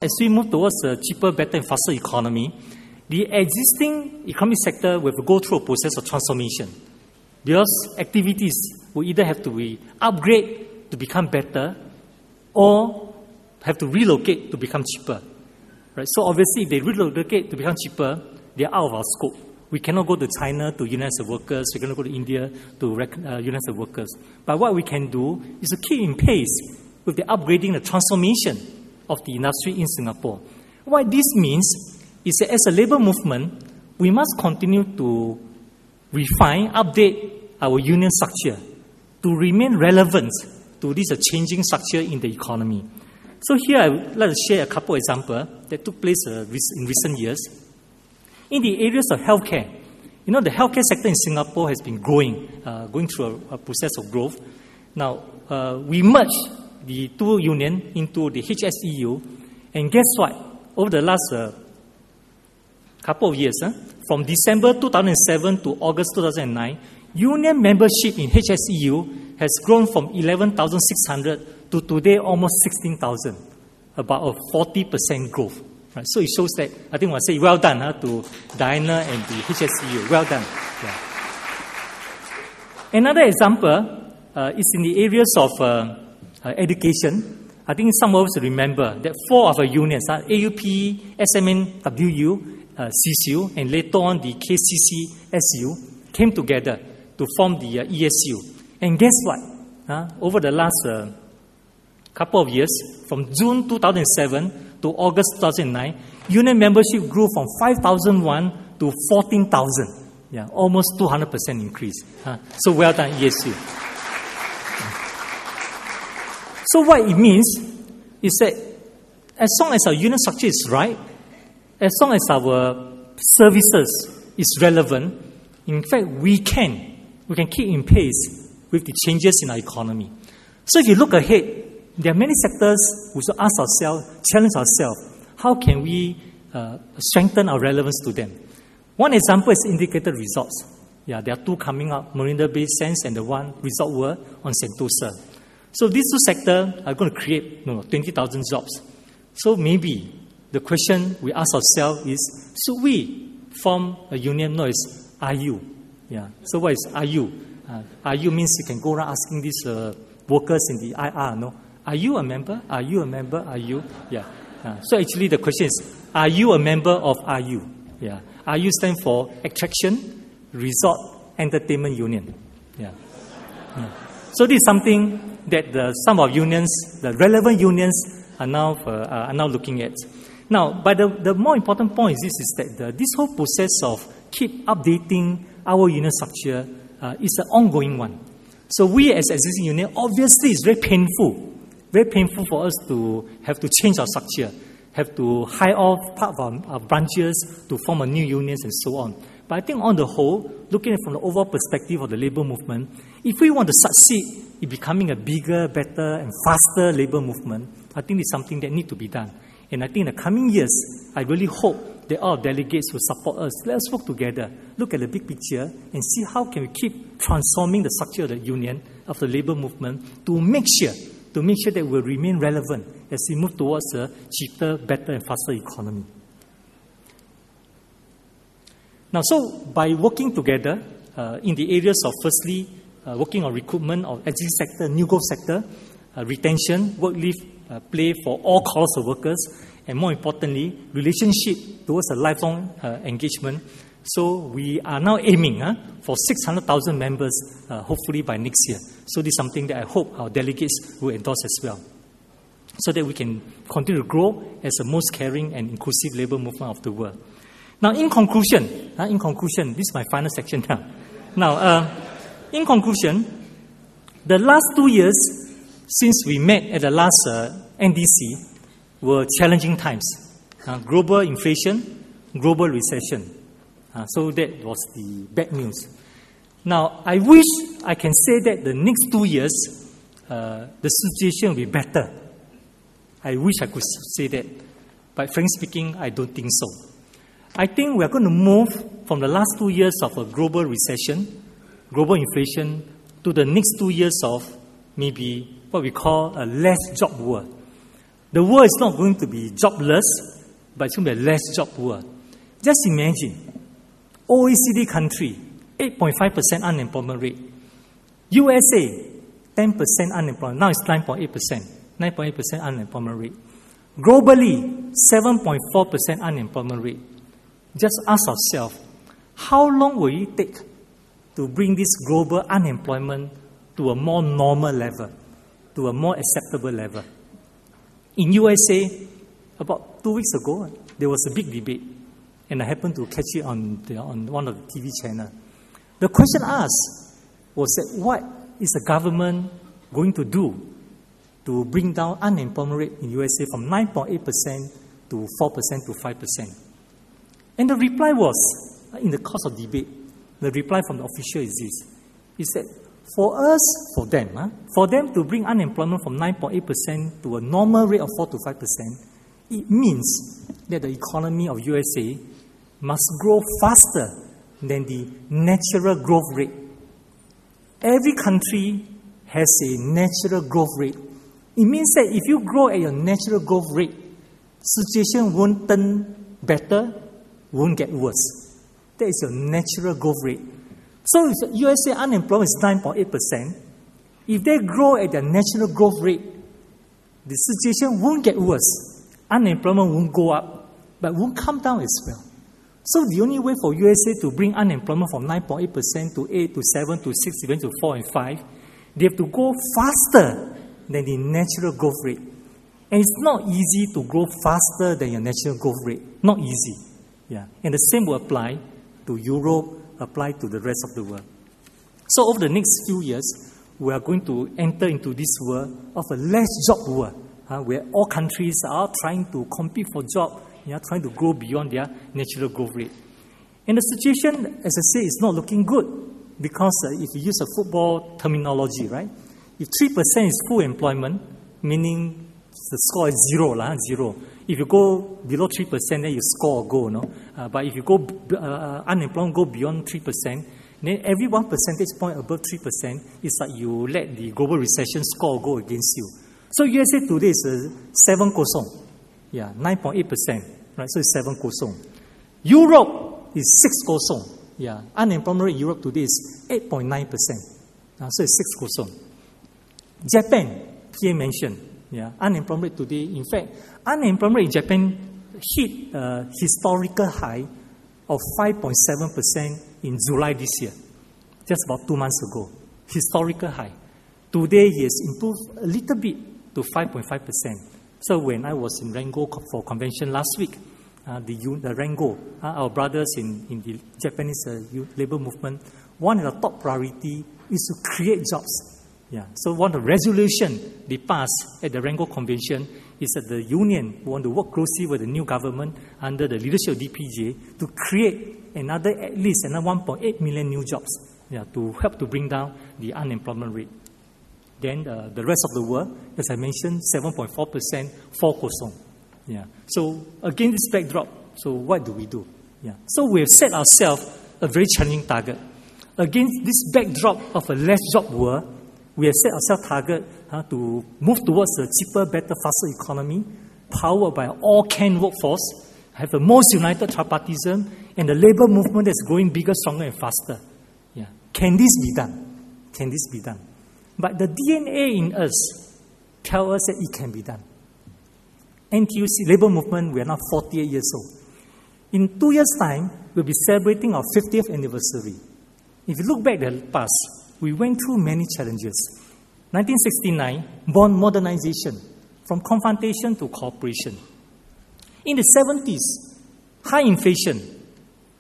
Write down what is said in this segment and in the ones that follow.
As we move towards a cheaper, better, and faster economy, the existing economic sector will go through a process of transformation. Because activities will either have to be upgrade to become better or have to relocate to become cheaper. Right? So obviously, if they relocate to become cheaper, they are out of our scope. We cannot go to China to unionize the workers. We cannot go to India to unionize the workers. But what we can do is to keep in pace with the upgrading, the transformation of the industry in Singapore. What this means is that as a labour movement, we must continue to refine, update our union structure to remain relevant to this changing structure in the economy. So here I would like to share a couple of examples that took place in recent years. In the areas of healthcare, the healthcare sector in Singapore has been growing, going through a process of growth. Now, we merged the two unions into the HSEU, and guess what? Over the last couple of years, from December 2007 to August 2009, union membership in HSEU has grown from 11,600 to today almost 16,000, about a 40% growth. Right? So it shows that, I think I say well done to Diana and the HSEU. Well done. Yeah. Another example is in the areas of education. I think some of us remember that 4 of our unions, AUP, SMNWU, CCU, and later on the KCCSU, came together to form the ESU. And guess what? Over the last couple of years, from June 2007 to August 2009, union membership grew from 5,001 to 14,000. Yeah, almost 200% increase. So well done, ESU. So what it means is that as long as our union structure is right, as long as our services is relevant, in fact, we can keep in pace with the changes in our economy. So if you look ahead, there are many sectors we should ask ourselves, challenge ourselves, how can we strengthen our relevance to them? One example is indicated results. Yeah, there are 2 coming up, Marina Bay Sands and the one Resort World on Sentosa. So these 2 sectors are going to create 20,000 jobs. So maybe the question we ask ourselves is, should we form a union? No, it's RU. Yeah. So what is RU? RU means you can go around asking these workers in the IR, no? Are you a member? Are you a member? Are you? Yeah. So actually the question is, are you a member of RU? Yeah. RU stands for Attraction, Resort, Entertainment Union. Yeah. Yeah. So this is something that some of unions, the relevant unions, are now looking at. Now, but the more important point is that this whole process of keep updating our union structure is an ongoing one. So we as existing union, obviously it's very painful for us to have to change our structure, have to hire off part of our branches to form a new unions and so on. But I think on the whole, looking at from the overall perspective of the labour movement, if we want to succeed in becoming a bigger, better and faster labour movement, I think it's something that needs to be done. And I think in the coming years, I really hope that all delegates will support us. Let us work together, look at the big picture and see how can we keep transforming the structure of the union, of the labour movement to make sure that we'll remain relevant as we move towards a cheaper, better and faster economy. Now, so by working together in the areas of firstly, working on recruitment of existing sector, new growth sector, retention, work-leave play for all cohorts of workers, and more importantly, relationship towards a lifelong engagement. So we are now aiming for 600,000 members, hopefully by next year. So this is something that I hope our delegates will endorse as well, so that we can continue to grow as the most caring and inclusive labour movement of the world. Now, in conclusion, this is my final section now. Now, in conclusion, the last 2 years since we met at the last NDC were challenging times. Global inflation, global recession. So that was the bad news. Now, I wish I can say that the next 2 years, the situation will be better. I wish I could say that. But frankly speaking, I don't think so. I think we are going to move from the last 2 years of a global recession, global inflation, to the next 2 years of maybe what we call a less job world. The world is not going to be jobless, but it's going to be a less job world. Just imagine, OECD country, 8.5% unemployment rate. USA, 10% unemployment. Now it's 9.8%. 9.8% unemployment rate. Globally, 7.4% unemployment rate. Just ask ourselves, how long will it take to bring this global unemployment to a more normal level, to a more acceptable level? In USA, about 2 weeks ago, there was a big debate, and I happened to catch it on one of the TV channels. The question asked was that what is the government going to do to bring down unemployment rate in USA from 9.8% to 4% to 5%? And the reply was, in the course of debate, the reply from the official is this. He said, for them to bring unemployment from 9.8% to a normal rate of 4 to 5%, it means that the economy of USA must grow faster than the natural growth rate. Every country has a natural growth rate. It means that if you grow at your natural growth rate, situation won't turn better, won't get worse. That is your natural growth rate. So if USA unemployment is 9.8%, if they grow at their natural growth rate, the situation won't get worse. Unemployment won't go up, but won't come down as well. So the only way for USA to bring unemployment from 9.8% to 8 to 7 to 6, even to 4 and 5, they have to go faster than the natural growth rate. And it's not easy to grow faster than your natural growth rate. Not easy. Yeah. And the same will apply to Europe, apply to the rest of the world. So over the next few years, we are going to enter into this world of a less job world, where all countries are trying to compete for jobs, trying to grow beyond their natural growth rate. And the situation, as I say, is not looking good, because if you use a football terminology, right? If 3% is full employment, meaning the score is zero. If you go below 3%, then you score a goal, no? But if you go unemployment go beyond 3%, then every 1 percentage point above 3% is like you let the global recession score go against you. So USA today is 7%. Yeah, 9.8%. Right, so it's 7%. Europe is 6%. Yeah, unemployment rate in Europe today is 8.9%. So it's 6%. Japan, Pierre mentioned. Yeah, unemployment rate today, in fact, unemployment rate in Japan hit a historical high of 5.7% in July this year, just about 2 months ago. Historical high. Today, it has improved a little bit to 5.5%. So when I was in Rango for convention last week, the Rango, our brothers in the Japanese labor movement, one of the top priority is to create jobs. Yeah. So one of the resolutions they passed at the Rango Convention is that the union want to work closely with the new government under the leadership of DPJ to create at least another 1.8 million new jobs, to help to bring down the unemployment rate. Then the rest of the world, as I mentioned, 7.4%, 4%. Yeah. So against this backdrop, so what do we do? Yeah. So we have set ourselves a very challenging target. Against this backdrop of a less job world, we have set ourselves target to move towards a cheaper, better, faster economy, powered by an all-can workforce, have a most united tripartism, and the labor movement that's growing bigger, stronger, and faster. Yeah. Can this be done? Can this be done? But the DNA in us tells us that it can be done. NTUC labor movement, we are now 48 years old. In 2 years' time, we'll be celebrating our 50th anniversary. If you look back at the past, we went through many challenges. 1969, born modernization, from confrontation to cooperation. In the 70s, high inflation,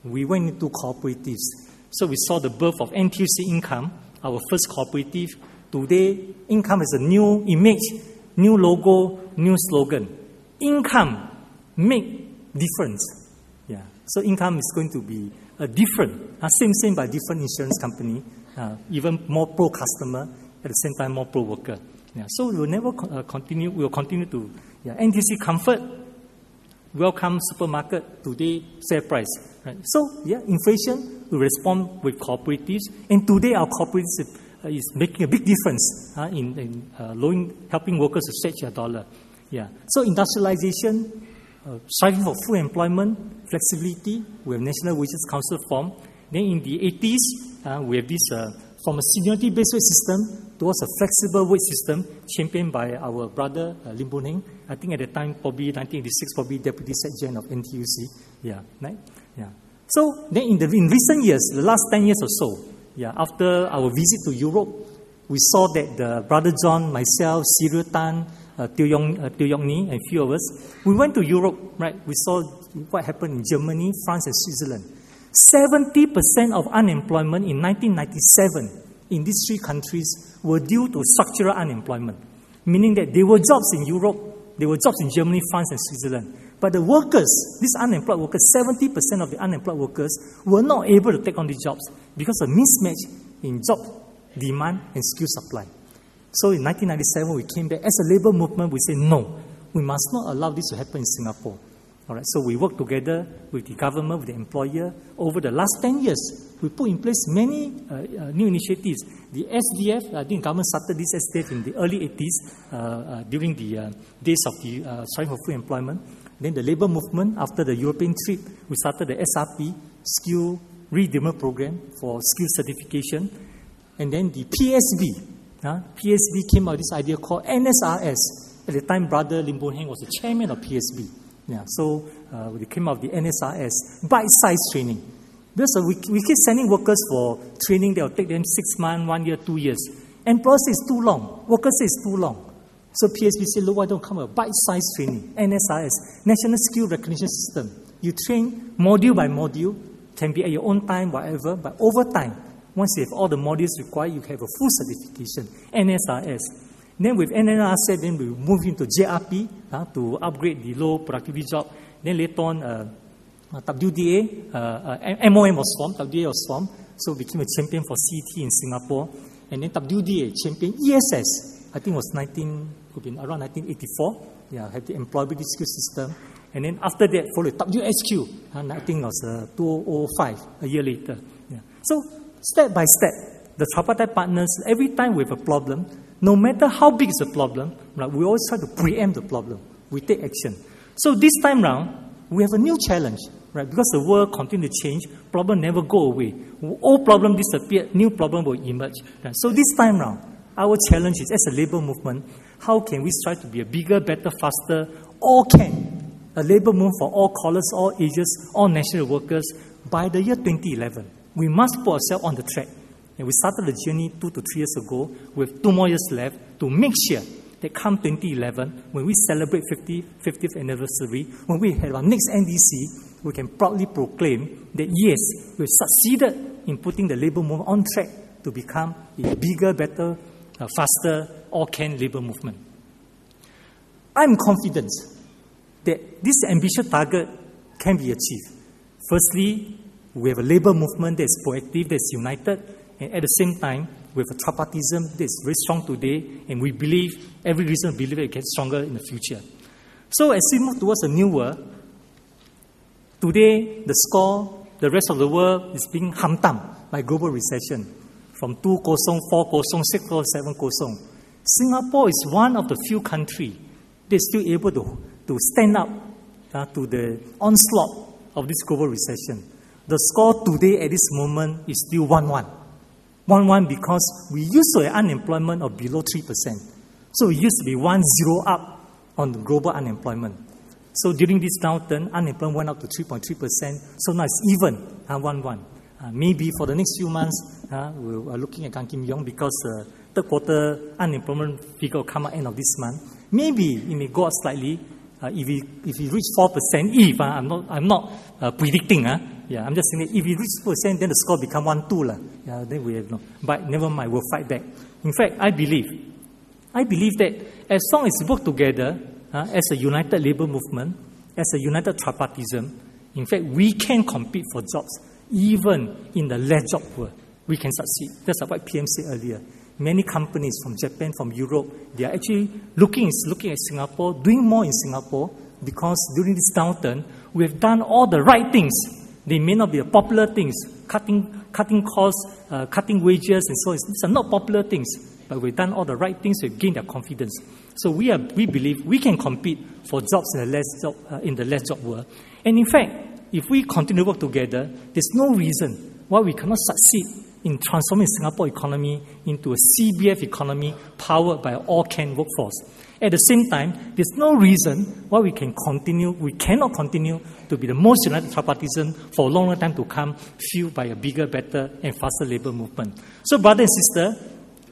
we went into cooperatives. So we saw the birth of NTUC Income, our first cooperative. Today, Income is a new image, new logo, new slogan. Income, make difference. Yeah. So Income is going to be a different, same but different insurance company, even more pro-customer, at the same time more pro-worker. Yeah. So we will never continue, we will continue to, NTUC Comfort, welcome supermarket, today fair price. Right? So, inflation, we respond with cooperatives, and today our cooperatives is making a big difference in helping workers to stretch their dollar. Yeah. So industrialization, striving for full employment, flexibility, we have National Wages Council formed. Then in the 80s, we have this from a seniority-based wage system towards a flexible wage system championed by our brother Lim Swee Say. I think at the time, probably 1986, probably Deputy Secretary of NTUC. Yeah, right? Yeah. So then in recent years, the last 10 years or so, yeah, after our visit to Europe, we saw that the Brother John, myself, Cyril Tan, Teo Yong Ni, and a few of us, we went to Europe, right? We saw what happened in Germany, France, and Switzerland. 70% of unemployment in 1997 in these three countries were due to structural unemployment, meaning that there were jobs in Europe, there were jobs in Germany, France, and Switzerland. But the workers, these unemployed workers, 70% of the unemployed workers were not able to take on these jobs because of mismatch in job demand and skill supply. So in 1997, we came back. As a labor movement, we said, no, we must not allow this to happen in Singapore. All right, so we worked together with the government, with the employer. Over the last 10 years, we put in place many new initiatives. The SDF, I think government started this SDF in the early 80s during the days of the striving for full employment. Then the labor movement, after the European trip, we started the SRP, Skill Redevelopment Program for skill certification. And then the PSB came out with this idea called NSRS. At the time, Brother Lim Swee Say was the chairman of PSB. Yeah, so we came out with the NSRS, bite-sized training. Because we keep sending workers for training that will take them 6 months, 1 year, 2 years. Employers say it's too long. Workers say it's too long. So PSB said, look, why don't come with bite-sized training, NSRS, National Skill Recognition System. You train module by module, can be at your own time, whatever, but over time, once you have all the modules required, you have a full certification, NSRS. Then with NSRS, then we move into JRP to upgrade the low productivity job. Then later on, WDA, MOM was formed, WDA was formed, so became a champion for CT in Singapore. And then WDA champion ESS, I think it was around 1984, had the employability skill system. And then after that, followed WSQ, I think it was 2005, a year later. Yeah. So step by step, the tripartite partners, every time we have a problem, no matter how big is the problem, right, we always try to preempt the problem. We take action. So this time round, we have a new challenge, right? Because the world continues to change, problem never go away. Old problem disappear, new problem will emerge. Right? So this time round, our challenge is, as a labor movement, how can we strive to be a bigger, better, faster, all can, a labor movement for all colours, all ages, all national workers by the year 2011. We must put ourselves on the track. And we started the journey 2 to 3 years ago with 2 more years left to make sure that come 2011, when we celebrate 50th anniversary, when we have our next NDC, we can proudly proclaim that yes, we've succeeded in putting the labor movement on track to become a bigger, better, faster, all-can labor movement. I'm confident that this ambitious target can be achieved. Firstly, we have a labor movement that's proactive, that's united, and at the same time, we have a tripartism that's very strong today, and we believe, every reason to believe it gets stronger in the future. So as we move towards a new world, today the score, the rest of the world is being hamtam by global recession, from 2%, 4%, 6%, 7%. Singapore is one of the few countries that's still able to stand up to the onslaught of this global recession. The score today at this moment is still 1-1. 1-1 because we used to have unemployment of below 3%. So it used to be 1-0 up on the global unemployment. So during this downturn, unemployment went up to 3.3%. So now it's even, 1-1. Maybe for the next few months, we're looking at Kang Kim Yong because third quarter unemployment figure will come out end of this month. Maybe it may go up slightly. If we reach 4%, I'm not predicting. I'm just saying that if we reach 4%, then the score become 1-2. Then we have no. But never mind, we'll fight back. In fact, I believe that as long as we work together as a united labor movement, as a united tripartism, in fact, we can compete for jobs even in the less job world. We can succeed. That's what PM said earlier. Many companies from Japan, from Europe, they are actually looking at Singapore, doing more in Singapore, because during this downturn, we have done all the right things. They may not be the popular things, cutting costs, cutting wages, and so on. These are not popular things. but we've done all the right things to gain their confidence. So we believe we can compete for jobs in the less job world. And in fact, if we continue to work together, there's no reason why we cannot succeed in transforming Singapore economy into a CBF economy powered by an all-can workforce. At the same time, there's no reason why we cannot continue to be the most united tripartism for a longer time to come, fueled by a bigger, better, and faster labour movement. So, brother and sister,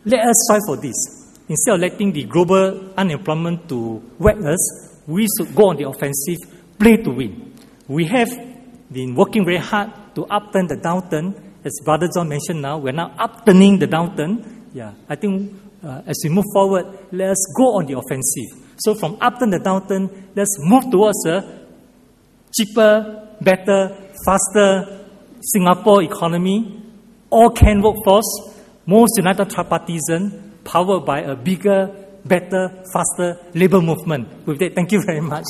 let us strive for this. Instead of letting the global unemployment to whack us, we should go on the offensive, play to win. We have been working very hard to upturn the downturn. As Brother John mentioned now, we're now upturning the downturn. Yeah, I think as we move forward, let us go on the offensive. So from upturn the downturn, let's move towards a cheaper, better, faster Singapore economy, all-can workforce, most united tripartism, powered by a bigger, better, faster labour movement. With that, thank you very much.